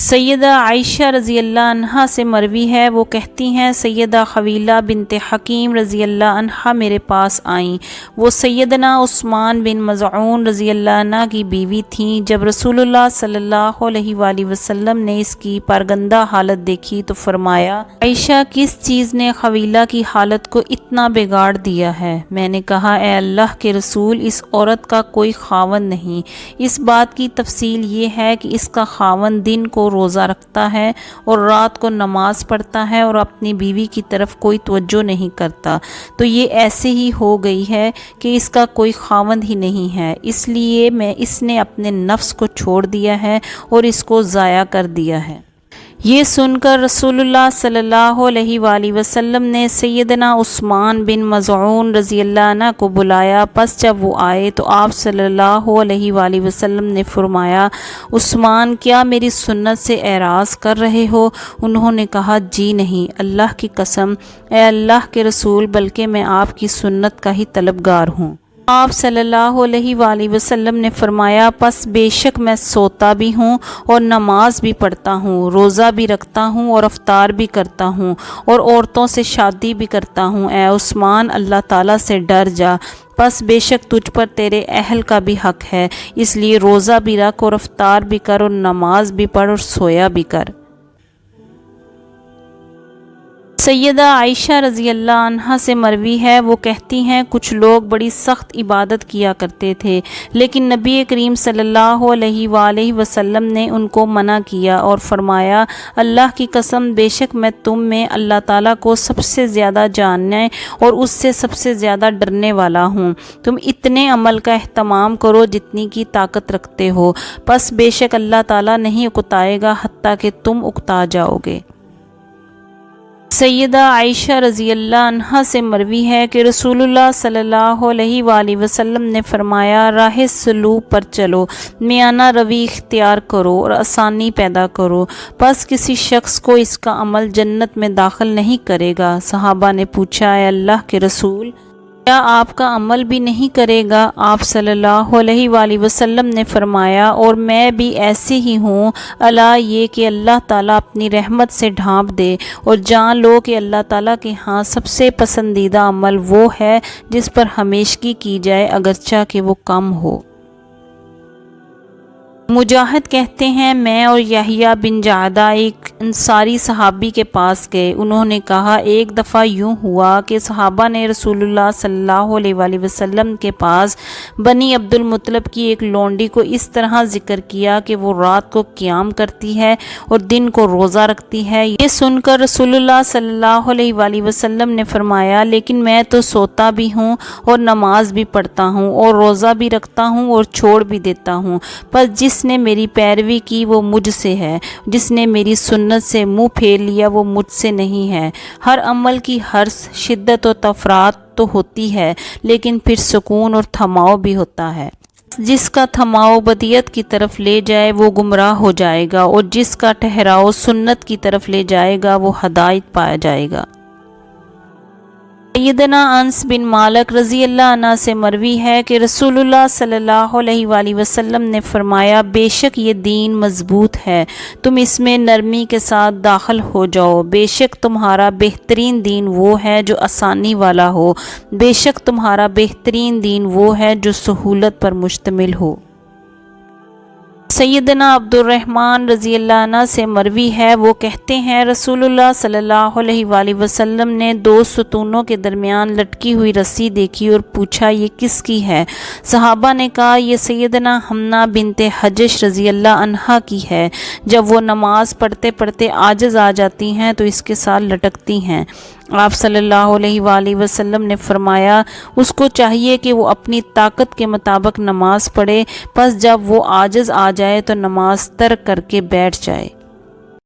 سیدہ عائشہ رضی اللہ عنہا سے مروی ہے، وہ کہتی ہیں سیدہ خویلہ بنت حکیم رضی اللہ عنہا میرے پاس آئیں۔ وہ سیدنا عثمان بن مظعون رضی اللہ عنہ کی بیوی تھیں۔ جب رسول اللہ صلی اللہ علیہ وآلہ وسلم نے اس کی پرگندہ حالت دیکھی تو فرمایا، عائشہ کس چیز نے خویلہ کی حالت کو اتنا بگاڑ دیا ہے؟ میں نے کہا، اے اللہ کے رسول، اس عورت کا کوئی خاوند نہیں۔ اس بات کی تفصیل یہ ہے کہ اس کا خاوند دن کو روزہ رکھتا ہے اور رات کو نماز پڑھتا ہے اور اپنی بیوی کی طرف کوئی توجہ نہیں کرتا، تو یہ ایسے ہی ہو گئی ہے کہ اس کا کوئی خاوند ہی نہیں ہے، اس لیے اس نے اپنے نفس کو چھوڑ دیا ہے اور اس کو ضائع کر دیا ہے۔ یہ سن کر رسول اللہ صلی اللہ علیہ وآلہ وسلم نے سیدنا عثمان بن مظعون رضی اللہ عنہ کو بلایا۔ پس جب وہ آئے تو آپ صلی اللہ علیہ وآلہ وسلم نے فرمایا، عثمان، کیا میری سنت سے اعراض کر رہے ہو؟ انہوں نے کہا، جی نہیں، اللہ کی قسم، اے اللہ کے رسول، بلکہ میں آپ کی سنت کا ہی طلبگار ہوں۔ آپ صلی اللہ علیہ وآلہ وسلم نے فرمایا، پس بے شک میں سوتا بھی ہوں اور نماز بھی پڑھتا ہوں، روزہ بھی رکھتا ہوں اور افطار بھی کرتا ہوں اور عورتوں سے شادی بھی کرتا ہوں۔ اے عثمان، اللہ تعالیٰ سے ڈر جا، پس بے شک تجھ پر تیرے اہل کا بھی حق ہے، اس لیے روزہ بھی رکھ اور افطار بھی کر اور نماز بھی پڑھ اور سویا بھی کر۔ سیدہ عائشہ رضی اللہ عنہا سے مروی ہے، وہ کہتی ہیں کچھ لوگ بڑی سخت عبادت کیا کرتے تھے، لیکن نبی کریم صلی اللہ علیہ وآلہ وسلم نے ان کو منع کیا اور فرمایا، اللہ کی قسم، بے شک میں تم میں اللہ تعالیٰ کو سب سے زیادہ جاننے اور اس سے سب سے زیادہ ڈرنے والا ہوں۔ تم اتنے عمل کا اہتمام کرو جتنی کی طاقت رکھتے ہو، پس بے شک اللہ تعالیٰ نہیں اکتائے گا حتیٰ کہ تم اکتا جاؤ گے۔ سیدہ عائشہ رضی اللہ عنہا سے مروی ہے کہ رسول اللہ صلی اللہ علیہ وآلہ وسلم نے فرمایا، راہ سلوک پر چلو، میانہ روی اختیار کرو اور آسانی پیدا کرو، پس کسی شخص کو اس کا عمل جنت میں داخل نہیں کرے گا۔ صحابہ نے پوچھا، اے اللہ کے رسول، کیا آپ کا عمل بھی نہیں کرے گا؟ آپ صلی اللہ علیہ وآلہ وسلم نے فرمایا، اور میں بھی ایسے ہی ہوں، الا یہ کہ اللہ تعالیٰ اپنی رحمت سے ڈھانپ دے، اور جان لو کہ اللہ تعالیٰ کے ہاں سب سے پسندیدہ عمل وہ ہے جس پر ہمیشگی کی جائے، اگرچہ کہ وہ کم ہو۔ مجاہد کہتے ہیں، میں اور یحییٰ بن جعدہ ایک انصاری صحابی کے پاس گئے۔ انہوں نے کہا، ایک دفعہ یوں ہوا کہ صحابہ نے رسول اللہ صلی اللہ علیہ وآلہ وسلم کے پاس بنی عبد المطلب کی ایک لونڈی کو اس طرح ذکر کیا کہ وہ رات کو قیام کرتی ہے اور دن کو روزہ رکھتی ہے۔ یہ سن کر رسول اللہ صلی اللہ علیہ وآلہ وسلم نے فرمایا، لیکن میں تو سوتا بھی ہوں اور نماز بھی پڑھتا ہوں اور روزہ بھی رکھتا ہوں اور چھوڑ بھی دیتا ہوں، پس جس نے میری پیروی کی وہ مجھ سے ہے، جس نے میری سنت سے منہ پھیر لیا وہ مجھ سے نہیں ہے۔ ہر عمل کی حرص، شدت و تفرات تو ہوتی ہے، لیکن پھر سکون اور تھماؤ بھی ہوتا ہے۔ جس کا تھماؤ بدیت کی طرف لے جائے وہ گمراہ ہو جائے گا، اور جس کا ٹھہراؤ سنت کی طرف لے جائے گا وہ ہدایت پایا جائے گا۔ سیدنا انس بن مالک رضی اللہ عنہ سے مروی ہے کہ رسول اللہ صلی اللہ علیہ وآلہ وسلم نے فرمایا، بے شک یہ دین مضبوط ہے، تم اس میں نرمی کے ساتھ داخل ہو جاؤ، بے شک تمہارا بہترین دین وہ ہے جو آسانی والا ہو، بے شک تمہارا بہترین دین وہ ہے جو سہولت پر مشتمل ہو۔ سیدنا عبد الرحمن رضی اللہ عنہ سے مروی ہے، وہ کہتے ہیں رسول اللہ صلی اللہ علیہ وآلہ وسلم نے دو ستونوں کے درمیان لٹکی ہوئی رسی دیکھی اور پوچھا، یہ کس کی ہے؟ صحابہ نے کہا، یہ سیدنا حمنہ بنت حجش رضی اللہ عنہا کی ہے، جب وہ نماز پڑھتے پڑھتے عاجز آ جاتی ہیں تو اس کے ساتھ لٹکتی ہیں۔ آپ صلی اللہ علیہ وآلہ وسلم نے فرمایا، اس کو چاہیے کہ وہ اپنی طاقت کے مطابق نماز پڑھے، پس جب وہ عاجز آ جائے تو نماز ترک کر کے بیٹھ جائے۔